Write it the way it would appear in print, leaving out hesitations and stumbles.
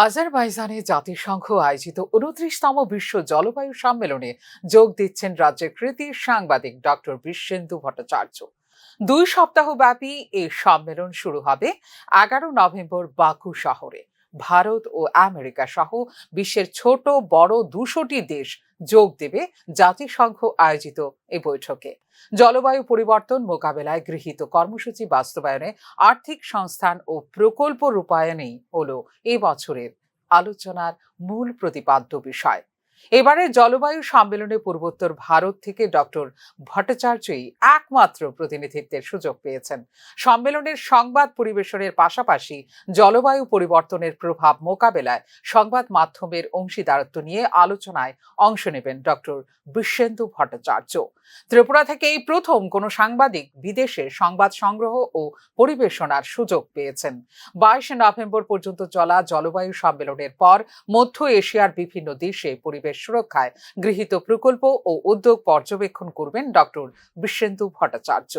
আজারবাইজানে জাতিসংঘ আয়োজিত ২৯তম বিশ্ব জলবায়ু সম্মেলনে যোগ দিচ্ছেন রাজ্যের কৃতি সাংবাদিক ডক্টর বিশ্বেন্দু ভট্টাচার্য। ২ সপ্তাহব্যাপী এই সম্মেলন শুরু হবে ১১ নভেম্বর বাকু শহরে। ভারত ও আমেরিকা সহ বিশ্বের ছোট বড় ২০০টি দেশ যোগ দেবে জাতিসংঘ আয়োজিত এই বৈঠকে। জলবায়ু পরিবর্তন মোকাবেলায় গৃহীত কর্মসূচি বাস্তবায়নে আর্থিক সংস্থান ও প্রকল্প রূপায়ণেই হলো এই বছরের আলোচনার মূল প্রতিপাদ্য বিষয়। এবারের জলবায়ু সম্মেলনে পূর্বোত্তর ভারত থেকে ডক্টর ভট্টাচার্যই একমাত্র প্রতিনিধিত্বের সুযোগ পেয়েছেন। সম্মেলনের সংবাদ পরিবেশনের পাশাপাশি জলবায়ু পরিবর্তনের প্রভাব মোকাবেলায় সংবাদ মাধ্যমের অংশীদারত্ব নিয়ে আলোচনায় অংশ নেবেন ডক্টর বিশ্বেন্দু ভট্টাচার্য। ত্রিপুরা থেকে এই প্রথম কোনো সাংবাদিক বিদেশে সংবাদ সংগ্রহ ও পরিবেশনার সুযোগ পেয়েছেন। ২২ নভেম্বর পর্যন্ত চলা জলবায়ু সম্মেলনের পর মধ্য এশিয়ার বিভিন্ন দেশে পরিবেশ সুরক্ষায় গৃহীত প্রকল্প ও উদ্যোগ পর্যবেক্ষণ করবেন ডক্টর বিশ্বেন্দু ভট্টাচার্য।